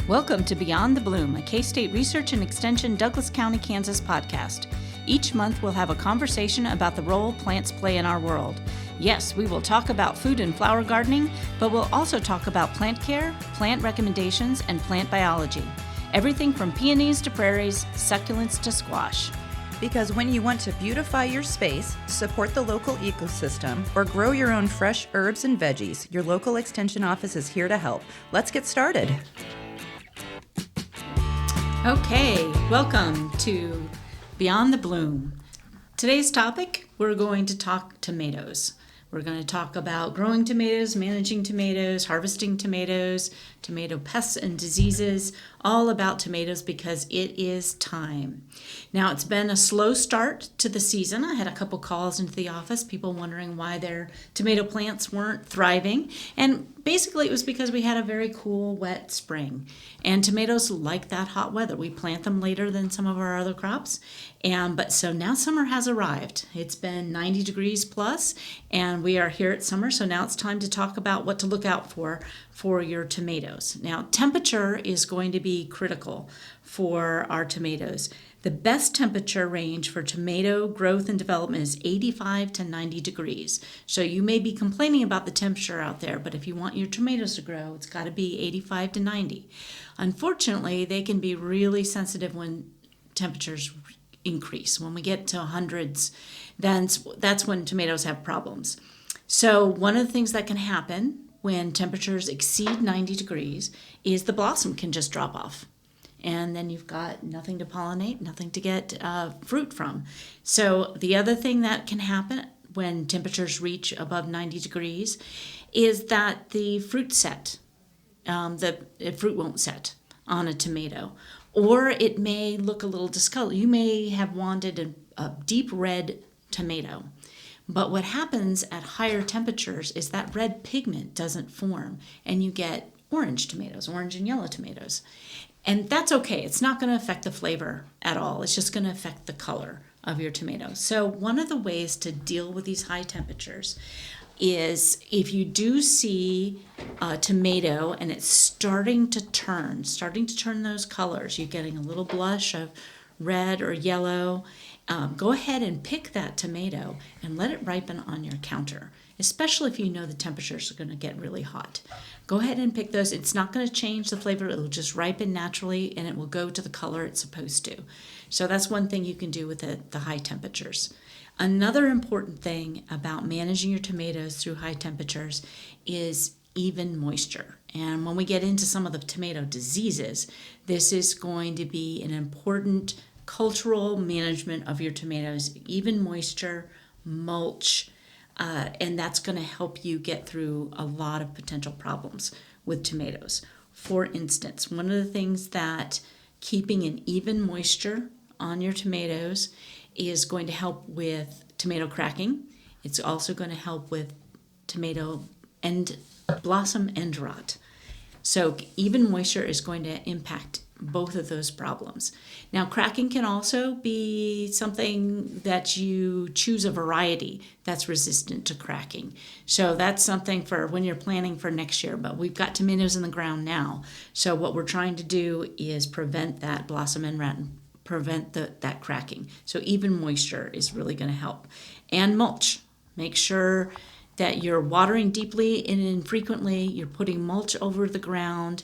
Welcome to Beyond the Bloom, a K-State Research and Extension Douglas County, Kansas podcast. Each month we'll have a conversation about the role plants play in our world. Yes, we will talk about food and flower gardening, but we'll also talk about plant care, plant recommendations, and plant biology. Everything from peonies to prairies, succulents to squash. Because when you want to beautify your space, support the local ecosystem, or grow your own fresh herbs and veggies, your local extension office is here to help. Let's get started. Okay, welcome to Beyond the Bloom. Today's topic, we're going to talk tomatoes. We're going to talk about growing tomatoes, managing tomatoes, harvesting tomatoes, tomato pests and diseases, all about tomatoes because it is time. Now, it's been a slow start to the season. I had a couple calls into the office, people wondering why their tomato plants weren't thriving. And basically, it was because we had a very cool, wet spring. And tomatoes like that hot weather. We plant them later than some of our other crops. But so now summer has arrived. It's been 90 degrees plus, and we are here at summer. So now it's time to talk about what to look out for your tomatoes. Now, temperature is going to be critical for our tomatoes. The best temperature range for tomato growth and development is 85 to 90 degrees. So you may be complaining about the temperature out there, but if you want your tomatoes to grow, it's got to be 85 to 90. Unfortunately, they can be really sensitive when temperatures increase. When we get to hundreds, that's when tomatoes have problems. So one of the things that can happen when temperatures exceed 90 degrees is the blossom can just drop off. And then you've got nothing to pollinate, nothing to get fruit from. So the other thing that can happen when temperatures reach above 90 degrees is that the fruit the fruit won't set on a tomato. Or it may look a little discolored. You may have wanted a deep red tomato. But what happens at higher temperatures is that red pigment doesn't form, and you get orange tomatoes, orange and yellow tomatoes. And that's okay. It's not going to affect the flavor at all. It's just going to affect the color of your tomato. So one of the ways to deal with these high temperatures is if you do see a tomato and it's starting to turn those colors, you're getting a little blush of red or yellow, go ahead and pick that tomato and let it ripen on your counter, especially if you know the temperatures are going to get really hot. Go ahead and pick those. It's not going to change the flavor. It'll just ripen naturally, and it will go to the color it's supposed to. So that's one thing you can do with the high temperatures. Another important thing about managing your tomatoes through high temperatures is even moisture. And when we get into some of the tomato diseases, this is going to be an important cultural management of your tomatoes, even moisture, mulch, and that's going to help you get through a lot of potential problems with tomatoes. For instance, one of the things that keeping an even moisture on your tomatoes is going to help with tomato cracking. It's also going to help with tomato and blossom end rot. So even moisture is going to impact both of those problems. Now, cracking can also be something that you choose a variety that's resistant to cracking. So that's something for when you're planning for next year, but we've got tomatoes in the ground now. So what we're trying to do is prevent that blossom end rot and prevent that cracking. So even moisture is really going to help. And mulch. Make sure that you're watering deeply and infrequently. You're putting mulch over the ground,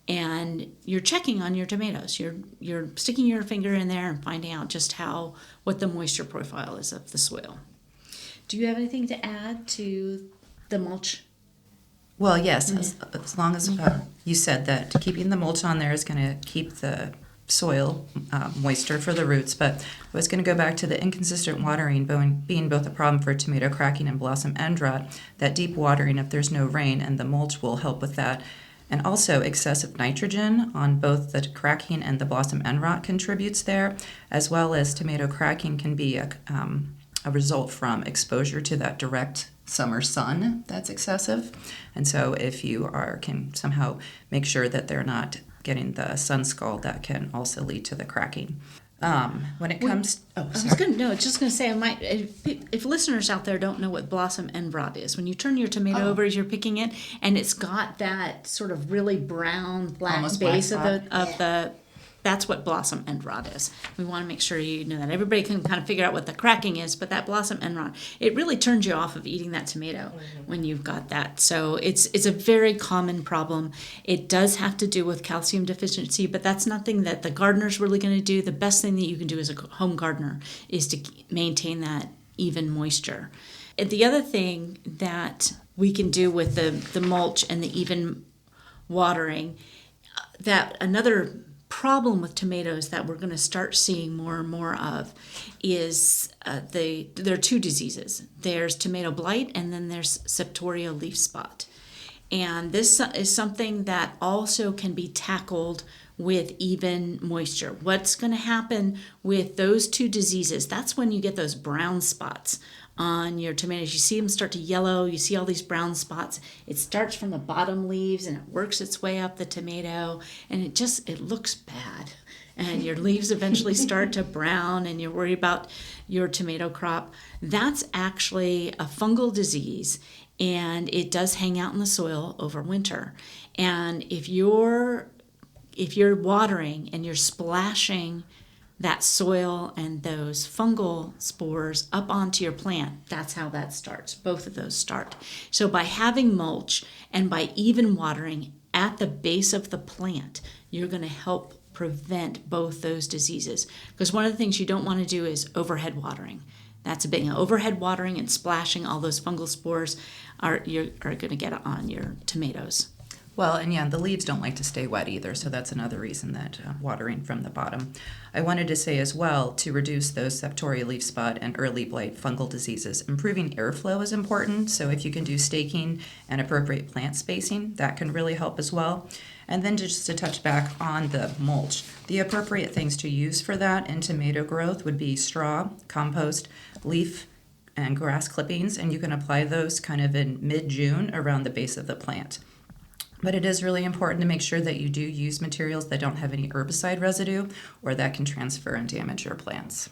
and you're checking on your tomatoes. You're sticking your finger in there and finding out just what the moisture profile is of the soil. Do you have anything to add to the mulch? Well, yes, as long as you said that keeping the mulch on there is going to keep the soil moisture for the roots, but I was going to go back to the inconsistent watering being both a problem for tomato cracking and blossom end rot. That deep watering if there's no rain, and the mulch will help with that. And also excessive nitrogen on both the cracking and the blossom end rot contributes there, as well as tomato cracking can be a result from exposure to that direct summer sun that's excessive. And so if you can somehow make sure that they're not getting the sun scald, that can also lead to the cracking. When it comes, I was just gonna say, if listeners out there don't know what blossom end rot is, when you turn your tomato over as you're picking it, and it's got that sort of really brown, black Almost base black of the, that's what blossom end rot is. We want to make sure you know that. Everybody can kind of figure out what the cracking is, but that blossom end rot, it really turns you off of eating that tomato when you've got that. So it's a very common problem. It does have to do with calcium deficiency, but that's nothing that the gardener's really going to do. The best thing that you can do as a home gardener is to maintain that even moisture. And the other thing that we can do with the mulch and the even watering, that another problem with tomatoes that we're going to start seeing more and more of is there are two diseases. There's tomato blight, and then there's septoria leaf spot. And this is something that also can be tackled with even moisture. What's going to happen with those two diseases, that's when you get those brown spots on your tomatoes. You see them start to yellow, you see all these brown spots. It starts from the bottom leaves and it works its way up the tomato, and it looks bad. And your leaves eventually start to brown and you're worried about your tomato crop. That's actually a fungal disease, and it does hang out in the soil over winter. And if you're watering and you're splashing that soil and those fungal spores up onto your plant, that's how that starts. Both of those start. So by having mulch and by even watering at the base of the plant, you're going to help prevent both those diseases. Because one of the things you don't want to do is overhead watering. That's a big thing. Overhead watering and splashing all those fungal spores are going to get on your tomatoes. well, and yeah, the leaves don't like to stay wet either, so that's another reason that watering from the bottom. I wanted to say as well, to reduce those septoria leaf spot and early blight fungal diseases, improving airflow is important. So if you can do staking and appropriate plant spacing, that can really help as well. And then just to touch back on the mulch, the appropriate things to use for that in tomato growth would be straw, compost, leaf, and grass clippings, and you can apply those kind of in mid-June around the base of the plant. But it is really important to make sure that you do use materials that don't have any herbicide residue or that can transfer and damage your plants.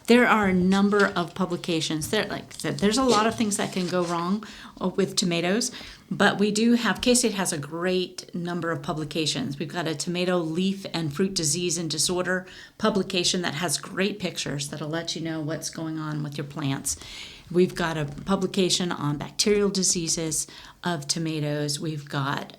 There are a number of publications. Like I said, there's a lot of things that can go wrong with tomatoes, but we do have, K-State has a great number of publications. We've got a tomato leaf and fruit disease and disorder publication that has great pictures that'll let you know what's going on with your plants. We've got a publication on bacterial diseases of tomatoes. We've got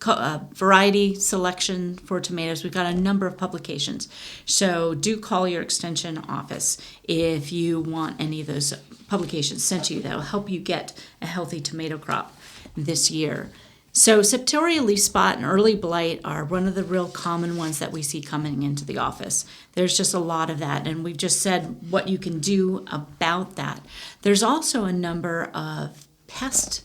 a variety selection for tomatoes. We've got a number of publications. So do call your extension office if you want any of those publications sent to you. That will help you get a healthy tomato crop this year. So septoria leaf spot and early blight are one of the real common ones that we see coming into the office. There's just a lot of that, and we've just said what you can do about that. There's also a number of pests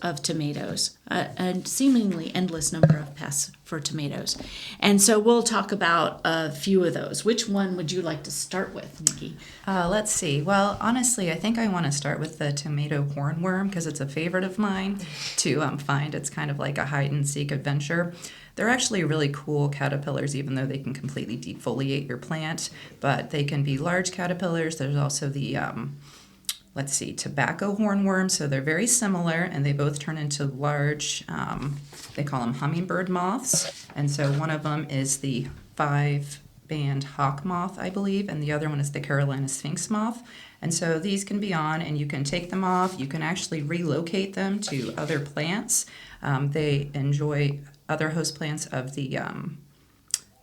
of tomatoes, a seemingly endless number of pests for tomatoes. And so we'll talk about a few of those. Which one would you like to start with, Niki? Let's see. Well, honestly, I think I want to start with the tomato hornworm because it's a favorite of mine to find. It's kind of like a hide-and-seek adventure. They're actually really cool caterpillars, even though they can completely defoliate your plant. But they can be large caterpillars. There's also the tobacco hornworms. So they're very similar, and they both turn into large, they call them hummingbird moths. And so one of them is the 5-band hawk moth, I believe, and the other one is the Carolina sphinx moth. And so these can be on, and you can take them off. You can actually relocate them to other plants. They enjoy other host plants of the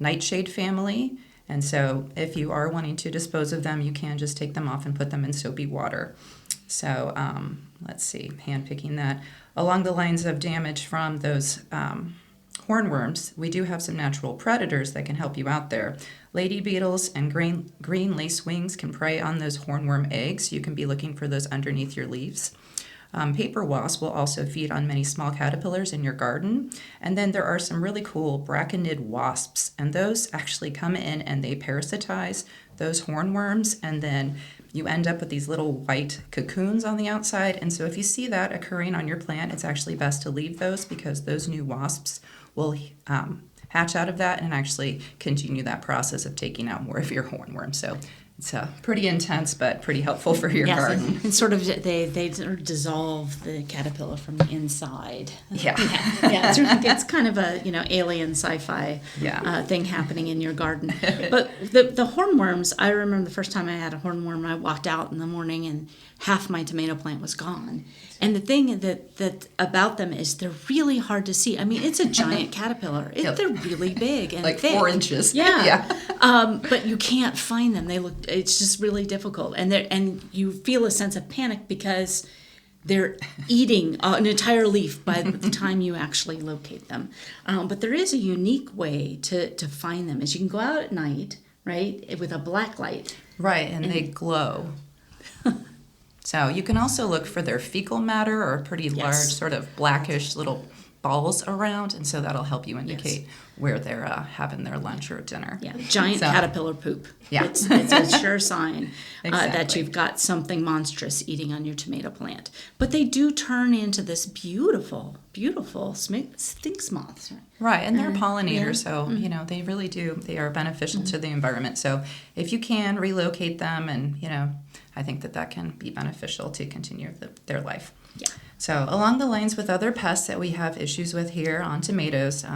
nightshade family. And so if you are wanting to dispose of them, you can just take them off and put them in soapy water. So hand picking that. Along the lines of damage from those hornworms, we do have some natural predators that can help you out there. Lady beetles and green lacewings can prey on those hornworm eggs. You can be looking for those underneath your leaves. Paper wasps will also feed on many small caterpillars in your garden. And then there are some really cool brachycnid wasps, and those actually come in and they parasitize those hornworms, and then you end up with these little white cocoons on the outside. And so if you see that occurring on your plant, it's actually best to leave those because those new wasps will hatch out of that and actually continue that process of taking out more of your hornworm. So it's pretty intense, but pretty helpful for your garden. And sort of they sort of dissolve the caterpillar from the inside. Yeah. It's kind of a alien sci-fi thing happening in your garden. But the hornworms, I remember the first time I had a hornworm, I walked out in the morning and half my tomato plant was gone. And the thing that about them is they're really hard to see. I mean, it's a giant caterpillar. They're really big and like thick. 4 inches. Yeah. But you can't find them. It's just really difficult. And you feel a sense of panic because they're eating an entire leaf by the time you actually locate them. But there is a unique way to find them. Is you can go out at night, right, with a black light. Right, and they glow. So you can also look for their fecal matter or pretty large sort of blackish little balls around, and so that'll help you indicate where they're having their lunch or dinner. Yeah, giant caterpillar poop. Yeah. It's a sure sign that Exactly. you've got something monstrous eating on your tomato plant. But they do turn into this beautiful, beautiful sphinx moths. Right, and they're pollinators, so they really do. They are beneficial to the environment. So if you can relocate them, and I think that can be beneficial to continue their life. Yeah. So along the lines with other pests that we have issues with here on tomatoes,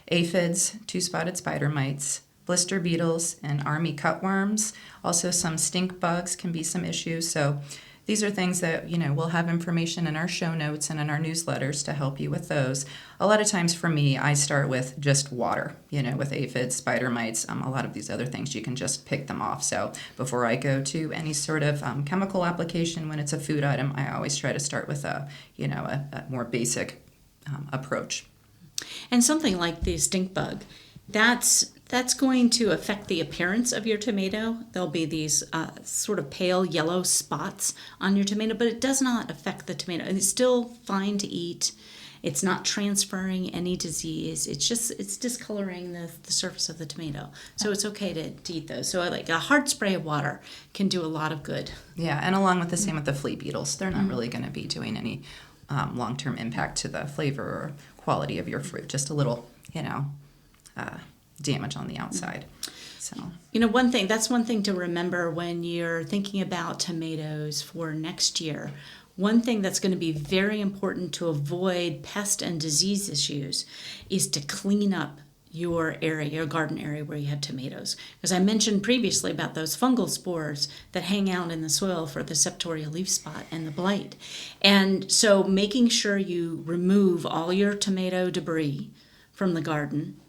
aphids, two-spotted spider mites, blister beetles, and army cutworms. Also some stink bugs can be some issues. So these are things that, we'll have information in our show notes and in our newsletters to help you with those. A lot of times for me, I start with just water, with aphids, spider mites, a lot of these other things, you can just pick them off. So before I go to any sort of chemical application when it's a food item, I always try to start with a more basic approach. And something like the stink bug, that's going to affect the appearance of your tomato. There'll be these sort of pale yellow spots on your tomato, but it does not affect the tomato. And it's still fine to eat. It's not transferring any disease. It's discoloring the surface of the tomato. So it's okay to eat those. So like a hard spray of water can do a lot of good. Yeah, and along with the same with the flea beetles. They're not really going to be doing any long-term impact to the flavor or quality of your fruit. Just a little, damage on the outside. So one thing to remember when you're thinking about tomatoes for next year. One thing that's going to be very important to avoid pest and disease issues is to clean up your area, your garden area where you have tomatoes. Because I mentioned previously about those fungal spores that hang out in the soil for the septoria leaf spot and the blight. And so making sure you remove all your tomato debris from the garden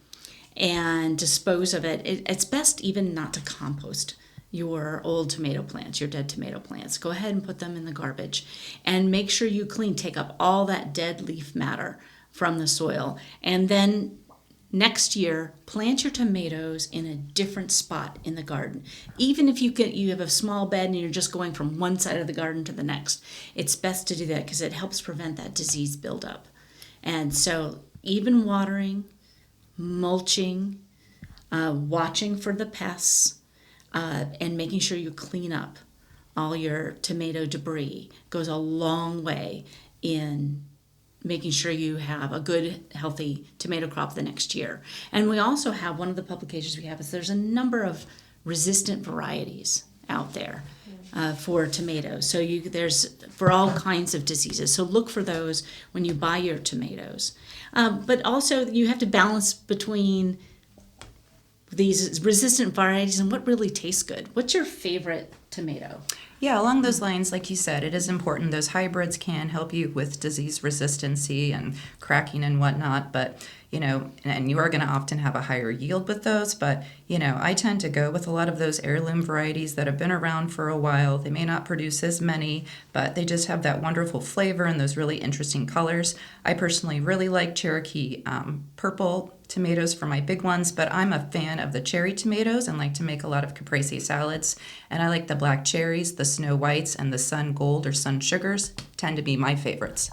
and dispose of it. It's best even not to compost your old tomato plants, your dead tomato plants. Go ahead and put them in the garbage and make sure you take up all that dead leaf matter from the soil. And then next year, plant your tomatoes in a different spot in the garden. Even if you have a small bed and you're just going from one side of the garden to the next, it's best to do that because it helps prevent that disease buildup. And so even watering, mulching, watching for the pests, and making sure you clean up all your tomato debris goes a long way in making sure you have a good, healthy tomato crop the next year. And we also have, one of the publications we have is there's a number of resistant varieties out there for tomatoes. So there's for all kinds of diseases. So look for those when you buy your tomatoes. But also you have to balance between these resistant varieties and what really tastes good. What's your favorite tomato? Yeah, along those lines, like you said, it is important. Those hybrids can help you with disease resistancy and cracking and whatnot, but, and you are going to often have a higher yield with those, but, I tend to go with a lot of those heirloom varieties that have been around for a while. They may not produce as many, but they just have that wonderful flavor and those really interesting colors. I personally really like Cherokee purple tomatoes for my big ones, but I'm a fan of the cherry tomatoes and like to make a lot of caprese salads. And I like the black cherries, the snow whites, and the sun gold or sun sugars tend to be my favorites.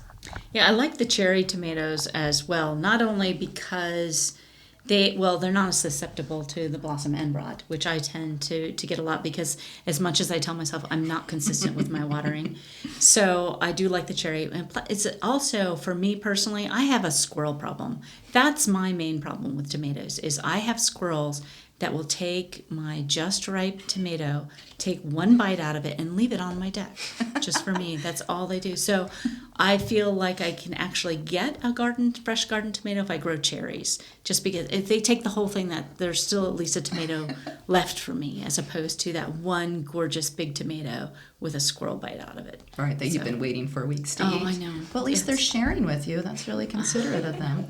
Yeah, I like the cherry tomatoes as well, not only because They're not as susceptible to the blossom end rot, which I tend to get a lot because as much as I tell myself I'm not consistent with my watering. So I do like the cherry. And it's also, for me personally, I have a squirrel problem. That's my main problem with tomatoes is I have squirrels that will take my just ripe tomato, take one bite out of it, and leave it on my deck. Just for me, that's all they do. So I feel like I can actually get a fresh garden tomato if I grow cherries. Just because if they take the whole thing, that there's still at least a tomato left for me, as opposed to that one gorgeous big tomato with a squirrel bite out of it. Right, that you've been waiting for weeks to eat. Oh, I know. Well, at least they're sharing with you. That's really considerate of them.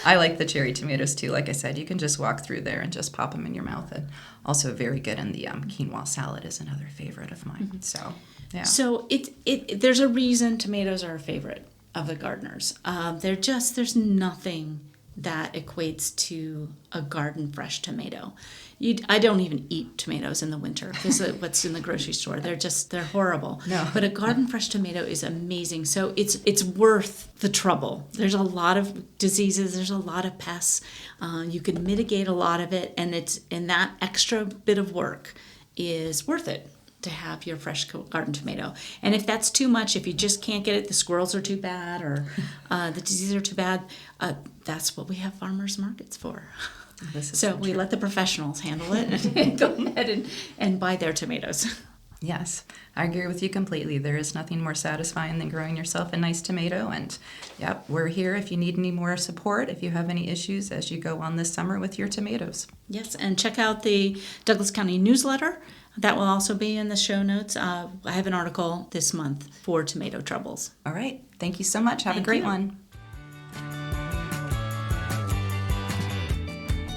I like the cherry tomatoes too. Like I said, you can just walk through there and just pop them in your mouth. And also very good in the quinoa salad is another favorite of mine. Mm-hmm. So, yeah. So there's a reason tomatoes are a favorite of the gardeners. There's nothing that equates to a garden fresh tomato. I don't even eat tomatoes in the winter because of what's in the grocery store. They're horrible. No. But a garden fresh tomato is amazing. So it's worth the trouble. There's a lot of diseases. There's a lot of pests. You can mitigate a lot of it, and that extra bit of work is worth it to have your fresh garden tomato. And if that's too much, if you just can't get it, the squirrels are too bad or the diseases are too bad, that's what we have farmers markets for. So we let the professionals handle it and go ahead and buy their tomatoes. Yes, I agree with you completely. There is nothing more satisfying than growing yourself a nice tomato. And yep, we're here if you need any more support, if you have any issues as you go on this summer with your tomatoes. Yes, and check out the Douglas County newsletter. That will also be in the show notes. I have an article this month for tomato troubles. All right. Thank you so much. Have a great one.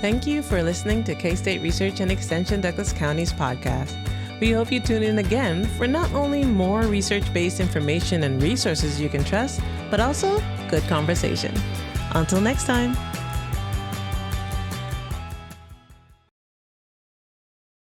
Thank you for listening to K-State Research and Extension Douglas County's podcast. We hope you tune in again for not only more research-based information and resources you can trust, but also good conversation. Until next time.